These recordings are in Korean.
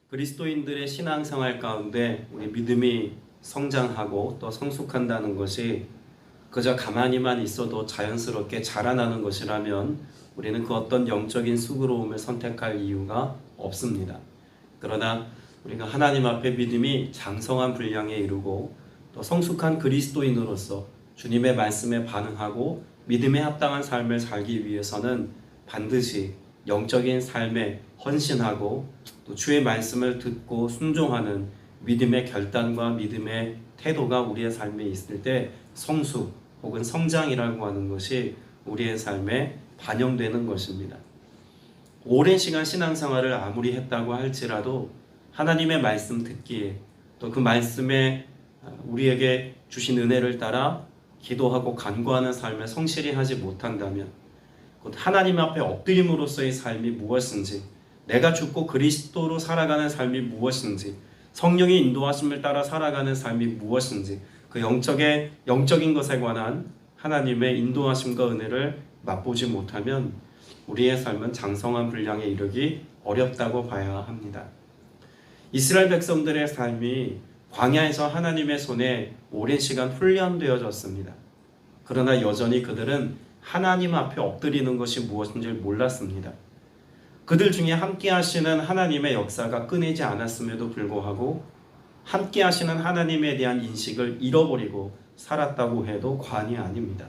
그리스도인들의 신앙생활 가운데 우리 믿음이 성장하고 또 성숙한다는 것이 그저 가만히만 있어도 자연스럽게 자라나는 것이라면 우리는 그 어떤 영적인 수고로움을 선택할 이유가 없습니다. 그러나 우리가 하나님 앞에 믿음이 장성한 분량에 이르고 또 성숙한 그리스도인으로서 주님의 말씀에 반응하고 믿음에 합당한 삶을 살기 위해서는 반드시 영적인 삶에 헌신하고 또 주의 말씀을 듣고 순종하는 믿음의 결단과 믿음의 태도가 우리의 삶에 있을 때 성숙 혹은 성장이라고 하는 것이 우리의 삶에 반영되는 것입니다. 오랜 시간 신앙생활을 아무리 했다고 할지라도 하나님의 말씀 듣기에 또 그 말씀에 우리에게 주신 은혜를 따라 기도하고 간구하는 삶에 성실히 하지 못한다면 곧 하나님 앞에 엎드림으로서의 삶이 무엇인지, 내가 죽고 그리스도로 살아가는 삶이 무엇인지, 성령의 인도하심을 따라 살아가는 삶이 무엇인지, 그 영적인 것에 관한 하나님의 인도하심과 은혜를 맛보지 못하면 우리의 삶은 장성한 분량에 이르기 어렵다고 봐야 합니다. 이스라엘 백성들의 삶이 광야에서 하나님의 손에 오랜 시간 훈련되어졌습니다. 그러나 여전히 그들은 하나님 앞에 엎드리는 것이 무엇인지 몰랐습니다. 그들 중에 함께 하시는 하나님의 역사가 끊이지 않았음에도 불구하고 함께 하시는 하나님에 대한 인식을 잃어버리고 살았다고 해도 과언이 아닙니다.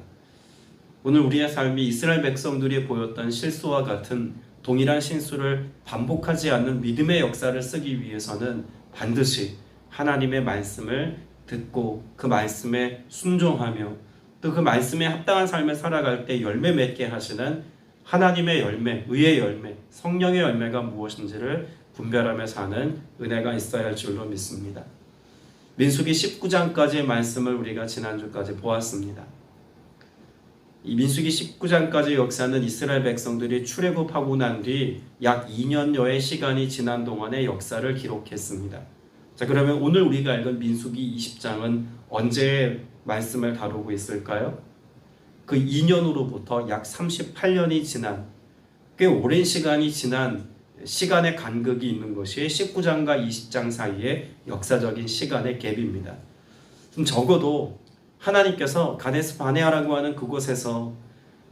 오늘 우리의 삶이 이스라엘 백성들이 보였던 실수와 같은 동일한 실수를 반복하지 않는 믿음의 역사를 쓰기 위해서는 반드시 하나님의 말씀을 듣고 그 말씀에 순종하며 또 그 말씀에 합당한 삶을 살아갈 때 열매 맺게 하시는 하나님의 열매, 의의 열매, 성령의 열매가 무엇인지를 분별하며 사는 은혜가 있어야 할 줄로 믿습니다. 민수기 19장까지의 말씀을 우리가 지난주까지 보았습니다. 이 민수기 19장까지의 역사는 이스라엘 백성들이 출애굽하고 난 뒤 약 2년여의 시간이 지난 동안의 역사를 기록했습니다. 자, 그러면 오늘 우리가 읽은 민수기 20장은 언제의 말씀을 다루고 있을까요? 그 2년으로부터 약 38년이 지난, 꽤 오랜 시간이 지난 시간의 간극이 있는 것이 19장과 20장 사이의 역사적인 시간의 갭입니다. 좀 적어도 하나님께서 가데스 바네아라고 하는 그곳에서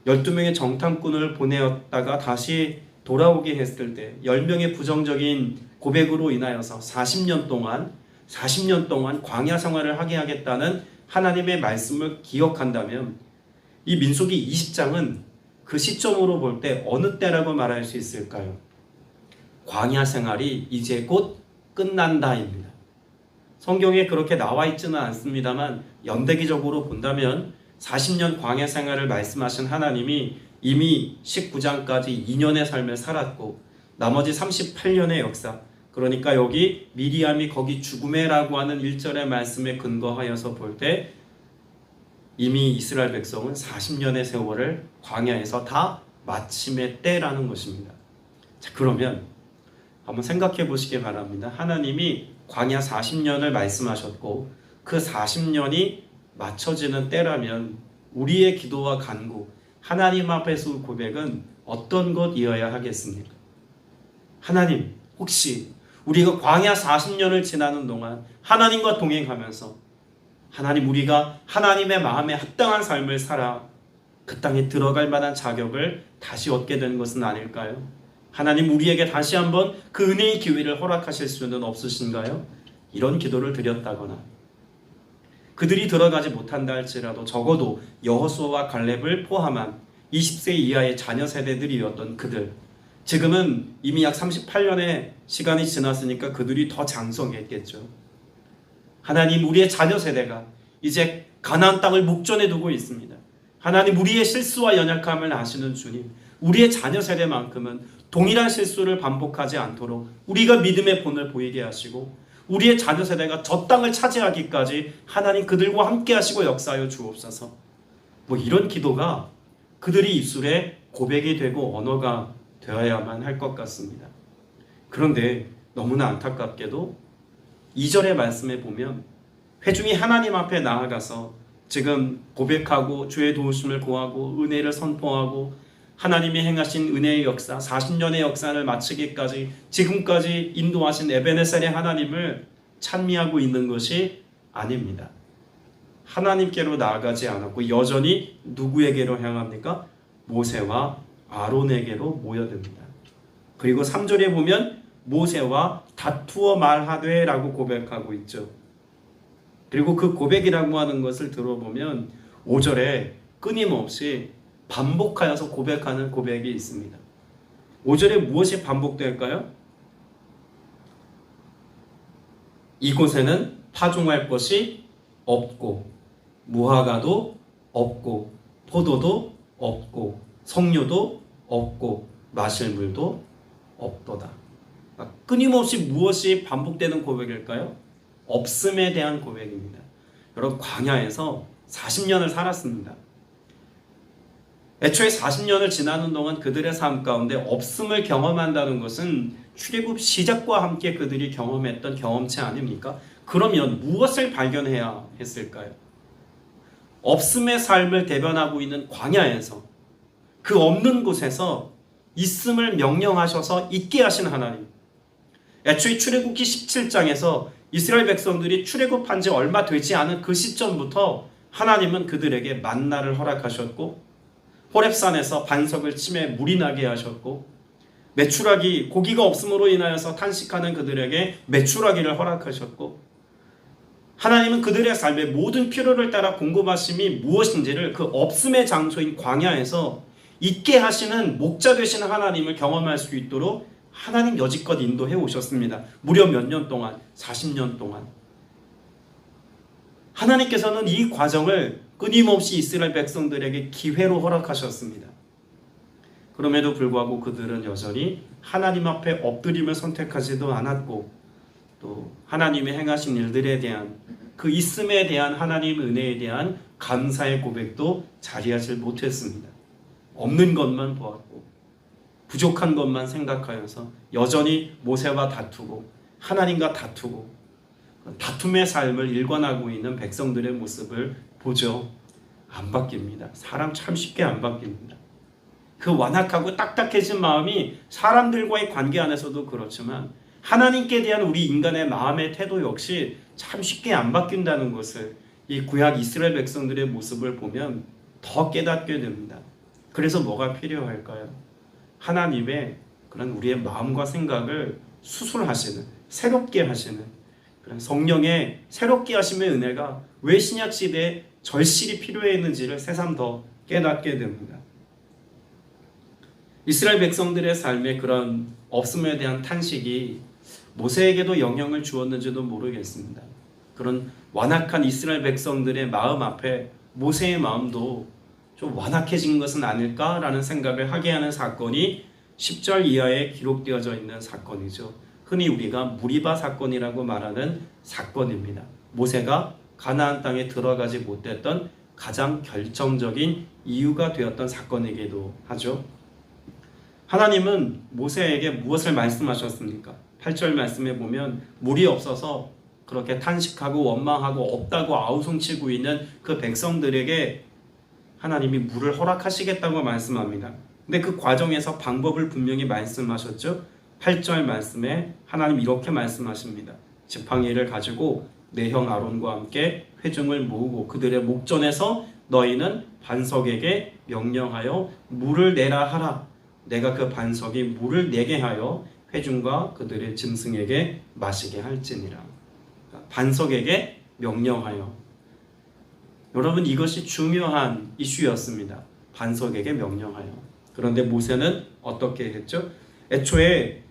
12명의 정탐꾼을 보내었다가 다시 돌아오게 했을 때 10명의 부정적인 고백으로 인하여서 40년 동안 광야 생활을 하게 하겠다는 하나님의 말씀을 기억한다면 이 민수기 20장은 그 시점으로 볼 때 어느 때라고 말할 수 있을까요? 광야 생활이 이제 곧 끝난다입니다. 성경에 그렇게 나와 있지는 않습니다만 연대기적으로 본다면 40년 광야 생활을 말씀하신 하나님이 이미 19장까지 2년의 삶을 살았고 나머지 38년의 역사, 그러니까 여기 미리암이 거기 죽음에라고 하는 1절의 말씀에 근거하여서 볼 때 이미 이스라엘 백성은 40년의 세월을 광야에서 다 마침의 때라는 것입니다. 자, 그러면 한번 생각해 보시기 바랍니다. 하나님이 광야 40년을 말씀하셨고 그 40년이 맞춰지는 때라면 우리의 기도와 간구, 하나님 앞에서 고백은 어떤 것이어야 하겠습니까? 하나님, 혹시 우리가 광야 40년을 지나는 동안 하나님과 동행하면서 하나님, 우리가 하나님의 마음에 합당한 삶을 살아 그 땅에 들어갈 만한 자격을 다시 얻게 되는 것은 아닐까요? 하나님, 우리에게 다시 한번 그 은혜의 기회를 허락하실 수는 없으신가요? 이런 기도를 드렸다거나 그들이 들어가지 못한다 할지라도 적어도 여호수아와 갈렙을 포함한 20세 이하의 자녀 세대들이었던 그들, 지금은 이미 약 38년의 시간이 지났으니까 그들이 더 장성했겠죠. 하나님, 우리의 자녀 세대가 이제 가나안 땅을 목전에 두고 있습니다. 하나님, 우리의 실수와 연약함을 아시는 주님, 우리의 자녀 세대만큼은 동일한 실수를 반복하지 않도록 우리가 믿음의 본을 보이게 하시고 우리의 자녀 세대가 저 땅을 차지하기까지 하나님 그들과 함께 하시고 역사하여 주옵소서. 이런 기도가 그들이 입술에 고백이 되고 언어가 되어야만 할 것 같습니다. 그런데 너무나 안타깝게도 2절의 말씀에 보면 회중이 하나님 앞에 나아가서 지금 고백하고 주의 도우심을 구하고 은혜를 선포하고 하나님이 행하신 은혜의 역사, 40년의 역사를 마치기까지 지금까지 인도하신 에베네셀의 하나님을 찬미하고 있는 것이 아닙니다. 하나님께로 나아가지 않았고 여전히 누구에게로 향합니까? 모세와 아론에게로 모여듭니다. 그리고 3절에 보면 모세와 다투어 말하되 라고 고백하고 있죠. 그리고 그 고백이라고 하는 것을 들어보면 5절에 끊임없이 반복하여서 고백하는 고백이 있습니다. 5절에 무엇이 반복될까요? 이곳에는 파종할 것이 없고 무화과도 없고 포도도 없고 석류도 없고 마실 물도 없도다. 끊임없이 무엇이 반복되는 고백일까요? 없음에 대한 고백입니다. 여러분, 광야에서 40년을 살았습니다. 애초에 40년을 지나는 동안 그들의 삶 가운데 없음을 경험한다는 것은 출애굽 시작과 함께 그들이 경험했던 경험치 아닙니까? 그러면 무엇을 발견해야 했을까요? 없음의 삶을 대변하고 있는 광야에서, 그 없는 곳에서 있음을 명령하셔서 있게 하신 하나님. 애초에 출애굽기 17장에서 이스라엘 백성들이 출애굽한 지 얼마 되지 않은 그 시점부터 하나님은 그들에게 만나를 허락하셨고, 호렙산에서 반석을 치매 물이 나게 하셨고, 메추라기, 고기가 없음으로 인하여서 탄식하는 그들에게 메추라기를 허락하셨고, 하나님은 그들의 삶의 모든 필요를 따라 공급하심이 무엇인지를 그 없음의 장소인 광야에서 있게 하시는 목자 되시는 하나님을 경험할 수 있도록 하나님 여지껏 인도해 오셨습니다. 무려 몇 년 동안? 40년 동안. 하나님께서는 이 과정을 끊임없이 이스라엘 백성들에게 기회로 허락하셨습니다. 그럼에도 불구하고 그들은 여전히 하나님 앞에 엎드림을 선택하지도 않았고, 또 하나님의 행하신 일들에 대한 그 있음에 대한 하나님 은혜에 대한 감사의 고백도 자리하지 못했습니다. 없는 것만 보았고 부족한 것만 생각하여서 여전히 모세와 다투고 하나님과 다투고 다툼의 삶을 일관하고 있는 백성들의 모습을 보죠. 안 바뀝니다. 사람 참 쉽게 안 바뀝니다. 그 완악하고 딱딱해진 마음이 사람들과의 관계 안에서도 그렇지만 하나님께 대한 우리 인간의 마음의 태도 역시 참 쉽게 안 바뀐다는 것을 이 구약 이스라엘 백성들의 모습을 보면 더 깨닫게 됩니다. 그래서 뭐가 필요할까요? 하나님의 그런 우리의 마음과 생각을 수술하시는, 새롭게 하시는 그런 성령의 새롭게 하심의 은혜가 왜 신약 시대에 절실히 필요했는지를 새삼 더 깨닫게 됩니다. 이스라엘 백성들의 삶에 그런 없음에 대한 탄식이 모세에게도 영향을 주었는지도 모르겠습니다. 그런 완악한 이스라엘 백성들의 마음 앞에 모세의 마음도 좀 완악해진 것은 아닐까라는 생각을 하게 하는 사건이 10절 이하에 기록되어져 있는 사건이죠. 흔히 우리가 무리바 사건이라고 말하는 사건입니다. 모세가 가나안 땅에 들어가지 못했던 가장 결정적인 이유가 되었던 사건이기도 하죠. 하나님은 모세에게 무엇을 말씀하셨습니까? 8절 말씀에 보면 물이 없어서 그렇게 탄식하고 원망하고 없다고 아우성치고 있는 그 백성들에게 하나님이 물을 허락하시겠다고 말씀합니다. 근데 그 과정에서 방법을 분명히 말씀하셨죠. 8절 말씀에 하나님 이렇게 말씀하십니다. 지팡이를 가지고 내 형 아론과 함께 회중을 모으고 그들의 목전에서 너희는 반석에게 명령하여 물을 내라 하라. 내가 그 반석이 물을 내게 하여 회중과 그들의 짐승에게 마시게 할지니라. 반석에게 명령하여. 여러분, 이것이 중요한 이슈였습니다. 반석에게 명령하여. 그런데 모세는 어떻게 했죠? 애초에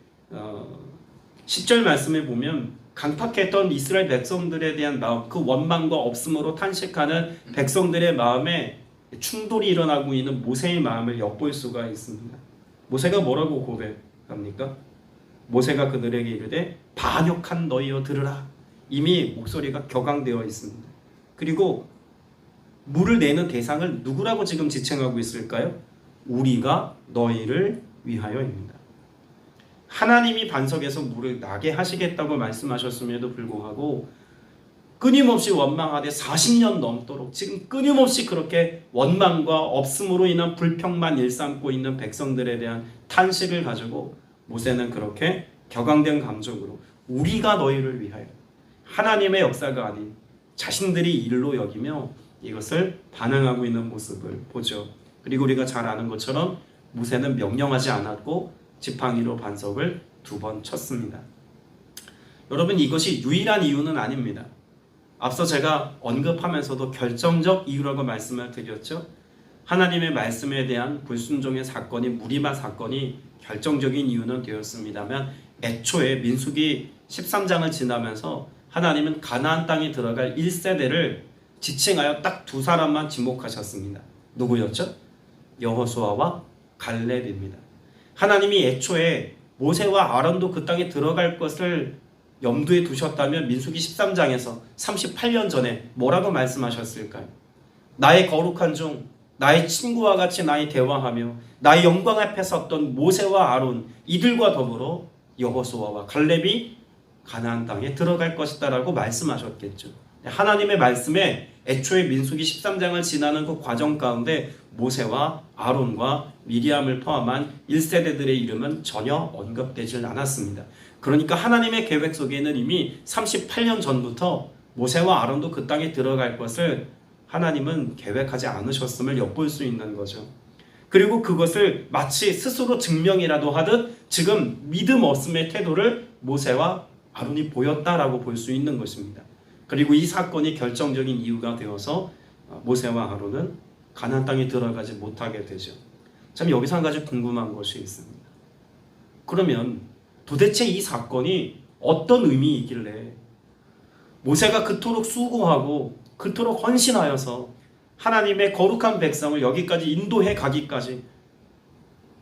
10절 말씀에 보면 강팍했던 이스라엘 백성들에 대한 마음, 그 원망과 없음으로 탄식하는 백성들의 마음에 충돌이 일어나고 있는 모세의 마음을 엿볼 수가 있습니다. 모세가 뭐라고 고백합니까? 모세가 그들에게 이르되 반역한 너희여 들으라. 이미 목소리가 격앙되어 있습니다. 그리고 물을 내는 대상을 누구라고 지금 지칭하고 있을까요? 우리가 너희를 위하여입니다. 하나님이 반석에서 물을 나게 하시겠다고 말씀하셨음에도 불구하고 끊임없이 원망하되 40년 넘도록 지금 끊임없이 그렇게 원망과 없음으로 인한 불평만 일삼고 있는 백성들에 대한 탄식을 가지고 모세는 그렇게 격앙된 감정으로 우리가 너희를 위하여 하나님의 역사가 아닌 자신들이 일로 여기며 이것을 반응하고 있는 모습을 보죠. 그리고 우리가 잘 아는 것처럼 모세는 명령하지 않았고 지팡이로 반석을 2번 쳤습니다. 여러분, 이것이 유일한 이유는 아닙니다. 앞서 제가 언급하면서도 결정적 이유라고 말씀을 드렸죠. 하나님의 말씀에 대한 불순종의 사건이, 무리마 사건이 결정적인 이유는 되었습니다만 애초에 민수기 13장을 지나면서 하나님은 가나안 땅에 들어갈 1세대를 지칭하여 딱 2사람만 지목하셨습니다. 누구였죠? 여호수아와 갈렙입니다. 하나님이 애초에 모세와 아론도 그 땅에 들어갈 것을 염두에 두셨다면 민수기 13장에서 38년 전에 뭐라고 말씀하셨을까요? 나의 거룩한 종, 나의 친구와 같이 나의 대화하며 나의 영광 앞에 섰던 모세와 아론, 이들과 더불어 여호수아와 갈렙이 가나안 땅에 들어갈 것이다 라고 말씀하셨겠죠. 하나님의 말씀에 애초에 민수기 13장을 지나는 그 과정 가운데 모세와 아론과 미리암을 포함한 1세대들의 이름은 전혀 언급되질 않았습니다. 그러니까 하나님의 계획 속에는 이미 38년 전부터 모세와 아론도 그 땅에 들어갈 것을 하나님은 계획하지 않으셨음을 엿볼 수 있는 거죠. 그리고 그것을 마치 스스로 증명이라도 하듯 지금 믿음 없음의 태도를 모세와 아론이 보였다라고 볼 수 있는 것입니다. 그리고 이 사건이 결정적인 이유가 되어서 모세와 아론은 가나안 땅에 들어가지 못하게 되죠. 참 여기서 한 가지 궁금한 것이 있습니다. 그러면 도대체 이 사건이 어떤 의미이길래 모세가 그토록 수고하고 그토록 헌신하여서 하나님의 거룩한 백성을 여기까지 인도해 가기까지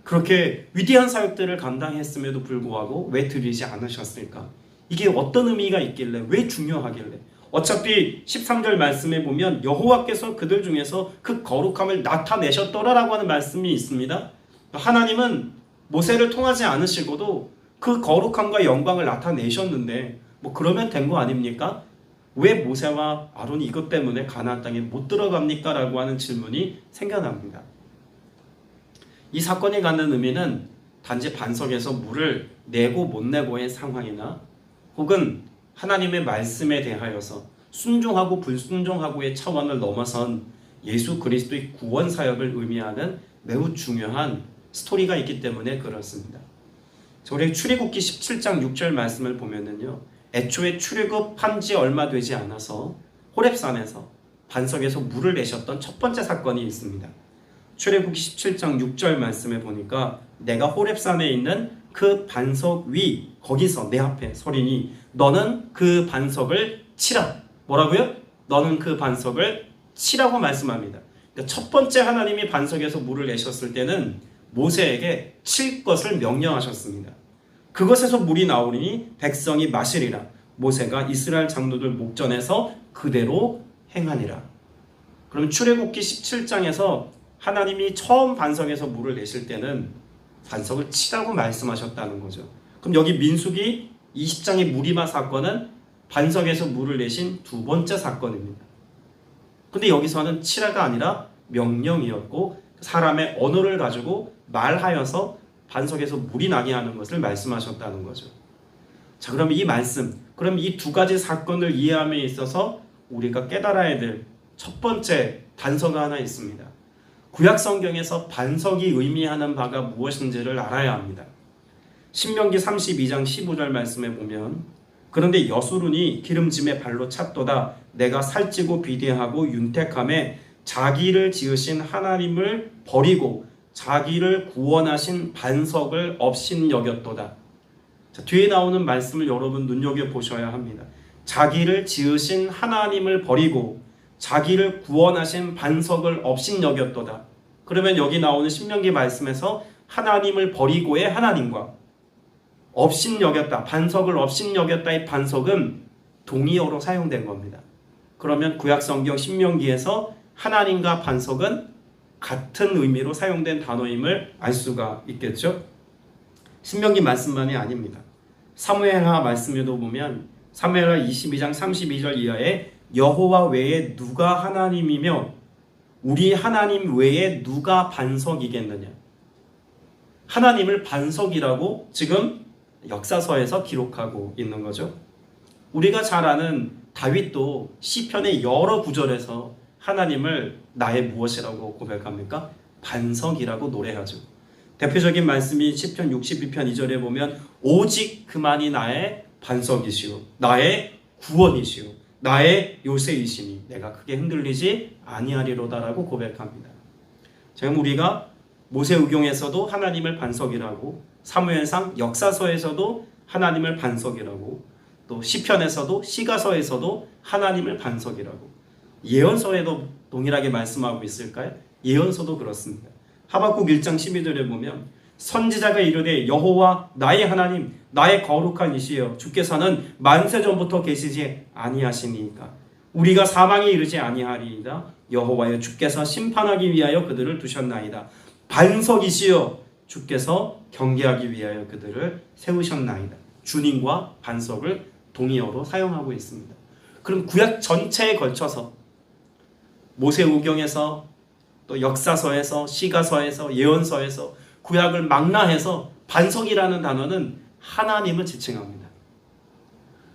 그렇게 위대한 사역들을 감당했음에도 불구하고 왜 드리지 않으셨을까? 이게 어떤 의미가 있길래, 왜 중요하길래? 어차피 13절 말씀에 보면 여호와께서 그들 중에서 그 거룩함을 나타내셨더라라고 하는 말씀이 있습니다. 하나님은 모세를 통하지 않으시고도 그 거룩함과 영광을 나타내셨는데 뭐 그러면 된 거 아닙니까? 왜 모세와 아론이 이것 때문에 가나안 땅에 못 들어갑니까? 라고 하는 질문이 생겨납니다. 이 사건이 갖는 의미는 단지 반석에서 물을 내고 못 내고의 상황이나 혹은 하나님의 말씀에 대하여서 순종하고 불순종하고의 차원을 넘어선 예수 그리스도의 구원 사역을 의미하는 매우 중요한 스토리가 있기 때문에 그렇습니다. 우리 출애굽기 17장 6절 말씀을 보면은요, 애초에 출애굽한 지 얼마 되지 않아서 호렙산에서 반석에서 물을 내셨던 첫 번째 사건이 있습니다. 출애굽기 17장 6절 말씀에 보니까 내가 호렙산에 있는 그 반석 위, 거기서 내 앞에 서리니 너는 그 반석을 치라. 뭐라고요? 너는 그 반석을 치라고 말씀합니다. 그러니까 첫 번째 하나님이 반석에서 물을 내셨을 때는 모세에게 칠 것을 명령하셨습니다. 그것에서 물이 나오니 백성이 마시리라. 모세가 이스라엘 장로들 목전에서 그대로 행하니라. 그럼 출애굽기 17장에서 하나님이 처음 반석에서 물을 내실 때는 반석을 치라고 말씀하셨다는 거죠. 그럼 여기 민수기 20장의 무리마 사건은 반석에서 물을 내신 2번째 사건입니다. 근데 여기서는 치라가 아니라 명령이었고 사람의 언어를 가지고 말하여서 반석에서 물이 나게 하는 것을 말씀하셨다는 거죠. 자, 그럼 이 말씀, 그럼 이 2가지 사건을 이해함에 있어서 우리가 깨달아야 될 첫 번째 단서가 하나 있습니다. 구약 성경에서 반석이 의미하는 바가 무엇인지를 알아야 합니다. 신명기 32장 15절 말씀에 보면 그런데 여수론이 기름짐에 발로 찼도다. 내가 살찌고 비대하고 윤택함에 자기를 지으신 하나님을 버리고 자기를 구원하신 반석을 업신여겼도다. 자, 뒤에 나오는 말씀을 여러분 눈여겨보셔야 합니다. 자기를 지으신 하나님을 버리고 자기를 구원하신 반석을 업신여겼도다. 그러면 여기 나오는 신명기 말씀에서 하나님을 버리고의 하나님과 업신여겼다, 반석을 업신여겼다의 반석은 동의어로 사용된 겁니다. 그러면 구약성경 신명기에서 하나님과 반석은 같은 의미로 사용된 단어임을 알 수가 있겠죠. 신명기 말씀만이 아닙니다. 사무엘하 말씀에도 보면 사무엘하 22장 32절 이하에 여호와 외에 누가 하나님이며 우리 하나님 외에 누가 반석이겠느냐. 하나님을 반석이라고 지금 역사서에서 기록하고 있는 거죠. 우리가 잘 아는 다윗도 시편의 여러 구절에서 하나님을 나의 무엇이라고 고백합니까? 반석이라고 노래하죠. 대표적인 말씀이 시편 62편 2절에 보면 오직 그만이 나의 반석이시오 나의 구원이시오 나의 요새이시니 내가 크게 흔들리지 아니하리로다라고 고백합니다. 지금 우리가 모세우경에서도 하나님을 반석이라고, 사무엘상 역사서에서도 하나님을 반석이라고, 또 시편에서도 시가서에서도 하나님을 반석이라고, 예언서에도 동일하게 말씀하고 있을까요? 예언서도 그렇습니다. 하박국 1장 12절에 보면 선지자가 이르되 여호와 나의 하나님 나의 거룩한 이시여 주께서는 만세전부터 계시지 아니하시니까 우리가 사망에 이르지 아니하리이다. 여호와여 주께서 심판하기 위하여 그들을 두셨나이다. 반석이시여 주께서 경계하기 위하여 그들을 세우셨나이다. 주님과 반석을 동의어로 사용하고 있습니다. 그럼 구약 전체에 걸쳐서 모세우경에서 또 역사서에서 시가서에서 예언서에서 구약을 망라해서 반석이라는 단어는 하나님을 지칭합니다.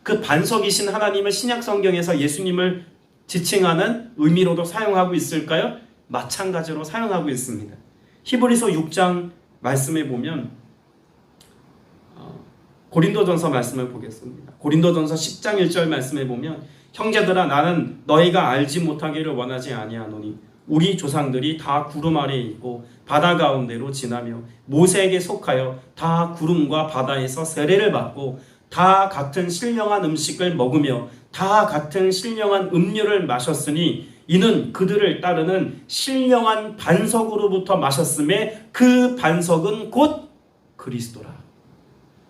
그 반석이신 하나님을 신약성경에서 예수님을 지칭하는 의미로도 사용하고 있을까요? 마찬가지로 사용하고 있습니다. 히브리서 6장 말씀에 보면 고린도전서 말씀을 보겠습니다. 고린도전서 10장 1절 말씀에 보면 형제들아 나는 너희가 알지 못하기를 원하지 아니하노니 우리 조상들이 다 구름 아래에 있고 바다 가운데로 지나며 모세에게 속하여 다 구름과 바다에서 세례를 받고 다 같은 신령한 음식을 먹으며 다 같은 신령한 음료를 마셨으니 이는 그들을 따르는 신령한 반석으로부터 마셨음에 그 반석은 곧 그리스도라.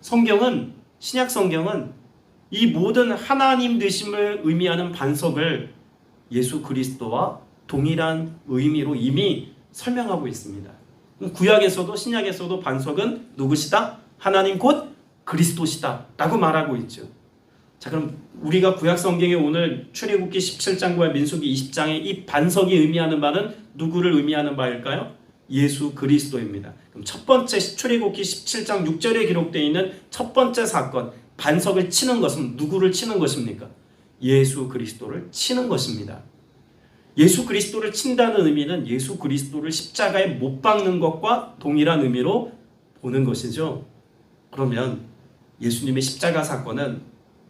성경은, 신약 성경은 이 모든 하나님 되심을 의미하는 반석을 예수 그리스도와 동일한 의미로 이미 설명하고 있습니다. 구약에서도 신약에서도 반석은 누구시다? 하나님 곧 그리스도시다 라고 말하고 있죠. 자, 그럼 우리가 구약 성경에 오늘 출애굽기 17장과 민수기 20장의 이 반석이 의미하는 바는 누구를 의미하는 바일까요? 예수 그리스도입니다. 그럼 첫 번째 출애굽기 17장 6절에 기록되어 있는 첫 번째 사건, 반석을 치는 것은 누구를 치는 것입니까? 예수 그리스도를 치는 것입니다. 예수 그리스도를 친다는 의미는 예수 그리스도를 십자가에 못 박는 것과 동일한 의미로 보는 것이죠. 그러면 예수님의 십자가 사건은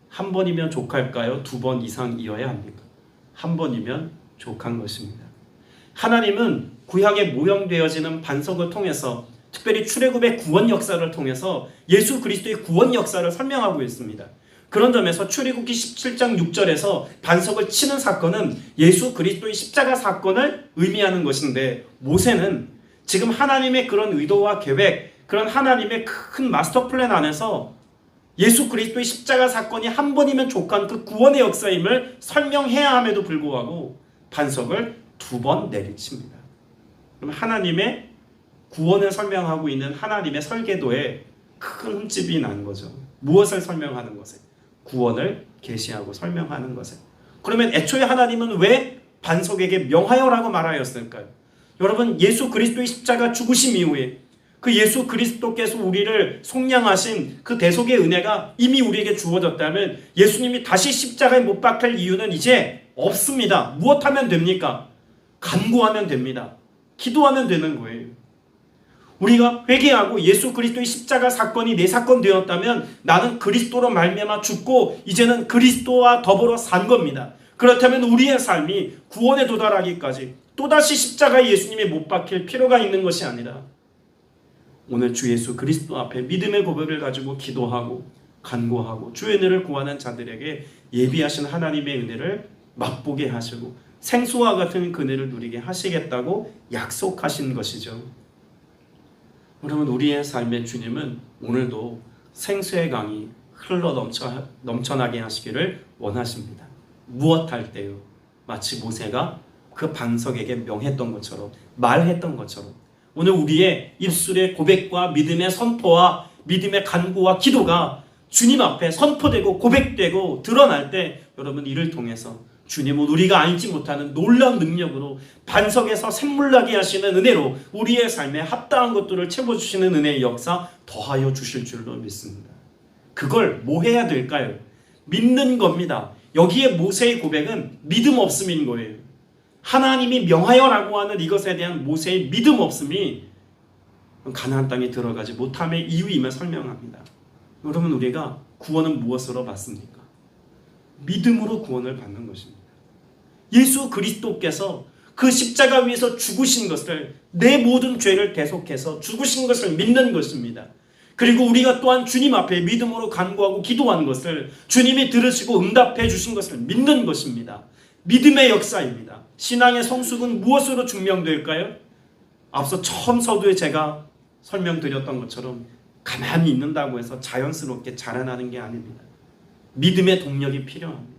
한 번이면 족할까요? 두 번 이상 이어야 합니까? 한 번이면 족한 것입니다. 하나님은 구약에 모형되어지는 반석을 통해서, 특별히 출애굽의 구원 역사를 통해서 예수 그리스도의 구원 역사를 설명하고 있습니다. 그런 점에서 출애굽기 17장 6절에서 반석을 치는 사건은 예수 그리스도의 십자가 사건을 의미하는 것인데, 모세는 지금 하나님의 그런 의도와 계획, 그런 하나님의 큰 마스터 플랜 안에서 예수 그리스도의 십자가 사건이 한 번이면 족한 그 구원의 역사임을 설명해야 함에도 불구하고 반석을 두 번 내리칩니다. 그럼 하나님의 구원을 설명하고 있는 하나님의 설계도에 큰 흠집이 난 거죠. 무엇을 설명하는 것에? 구원을 계시하고 설명하는 것에. 그러면 애초에 하나님은 왜 반석에게 명하여라고 말하였을까요? 여러분, 예수 그리스도의 십자가 죽으심 이후에 그 예수 그리스도께서 우리를 속량하신 그 대속의 은혜가 이미 우리에게 주어졌다면 예수님이 다시 십자가에 못 박힐 이유는 이제 없습니다. 무엇하면 됩니까? 간구하면 됩니다. 기도하면 되는 거예요. 우리가 회개하고 예수 그리스도의 십자가 사건이 내 사건 되었다면 나는 그리스도로 말미암아 죽고 이제는 그리스도와 더불어 산 겁니다. 그렇다면 우리의 삶이 구원에 도달하기까지 또다시 십자가에 예수님이 못 박힐 필요가 있는 것이 아니라 오늘 주 예수 그리스도 앞에 믿음의 고백을 가지고 기도하고 간구하고 주의 은혜를 구하는 자들에게 예비하신 하나님의 은혜를 맛보게 하시고 생수와 같은 그 은혜를 누리게 하시겠다고 약속하신 것이죠. 그러면 우리의 삶의 주님은 오늘도 생수의 강이 흘러 넘쳐나게 하시기를 원하십니다. 무엇할 때요? 마치 모세가 그 반석에게 명했던 것처럼, 말했던 것처럼 오늘 우리의 입술의 고백과 믿음의 선포와 믿음의 간구와 기도가 주님 앞에 선포되고 고백되고 드러날 때 여러분 이를 통해서 주님은 우리가 알지 못하는 놀라운 능력으로 반석에서 샘물나게 하시는 은혜로 우리의 삶에 합당한 것들을 채워주시는 은혜의 역사 더하여 주실 줄로 믿습니다. 그걸 뭐 해야 될까요? 믿는 겁니다. 여기에 모세의 고백은 믿음 없음인 거예요. 하나님이 명하여라고 하는 이것에 대한 모세의 믿음 없음이 가나안 땅에 들어가지 못함의 이유임을 설명합니다. 여러분 우리가 구원은 무엇으로 받습니까? 믿음으로 구원을 받는 것입니다. 예수 그리스도께서 그 십자가 위에서 죽으신 것을 내 모든 죄를 대속해서 죽으신 것을 믿는 것입니다. 그리고 우리가 또한 주님 앞에 믿음으로 간구하고 기도하는 것을 주님이 들으시고 응답해 주신 것을 믿는 것입니다. 믿음의 역사입니다. 신앙의 성숙은 무엇으로 증명될까요? 앞서 처음 서두에 제가 설명드렸던 것처럼 가만히 있는다고 해서 자연스럽게 자라나는 게 아닙니다. 믿음의 동력이 필요합니다.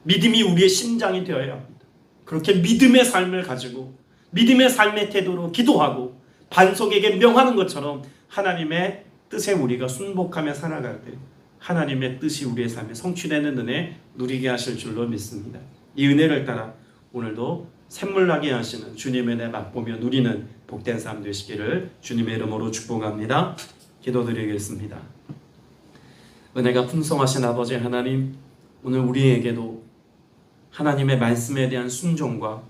믿음이 우리의 심장이 되어야 합니다. 그렇게 믿음의 삶을 가지고 믿음의 삶의 태도로 기도하고 반석에게 명하는 것처럼 하나님의 뜻에 우리가 순복하며 살아갈 때 하나님의 뜻이 우리의 삶에 성취되는 은혜 누리게 하실 줄로 믿습니다. 이 은혜를 따라 오늘도 샘물나게 하시는 주님의 은혜 맛보며 누리는 복된 삶 되시기를 주님의 이름으로 축복합니다. 기도드리겠습니다. 은혜가 풍성하신 아버지 하나님, 오늘 우리에게도 하나님의 말씀에 대한 순종과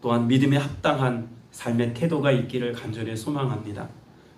또한 믿음에 합당한 삶의 태도가 있기를 간절히 소망합니다.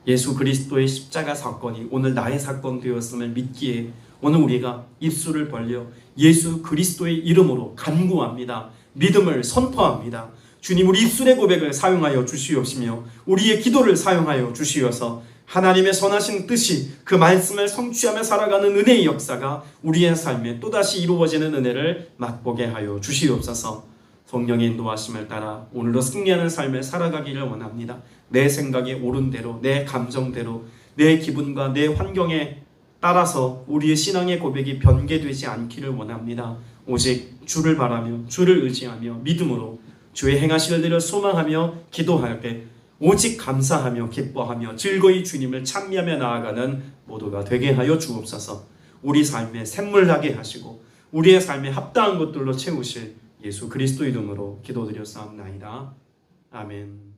예수 그리스도의 십자가 사건이 오늘 나의 사건 되었음을 믿기에 오늘 우리가 입술을 벌려 예수 그리스도의 이름으로 간구합니다. 믿음을 선포합니다. 주님, 우리 입술의 고백을 사용하여 주시옵시며 우리의 기도를 사용하여 주시어서 하나님의 선하신 뜻이 그 말씀을 성취하며 살아가는 은혜의 역사가 우리의 삶에 또다시 이루어지는 은혜를 맛보게 하여 주시옵소서. 성령의 인도하심을 따라 오늘도 승리하는 삶을 살아가기를 원합니다. 내 생각이 옳은 대로, 내 감정대로, 내 기분과 내 환경에 따라서 우리의 신앙의 고백이 변개되지 않기를 원합니다. 오직 주를 바라며 주를 의지하며 믿음으로 주의 행하실 일을 소망하며 기도할 때 오직 감사하며 기뻐하며 즐거이 주님을 찬미하며 나아가는 모두가 되게 하여 주옵소서. 우리 삶에 샘물나게 하시고 우리의 삶에 합당한 것들로 채우실 예수 그리스도 이름으로 기도드렸사옵나이다. 아멘.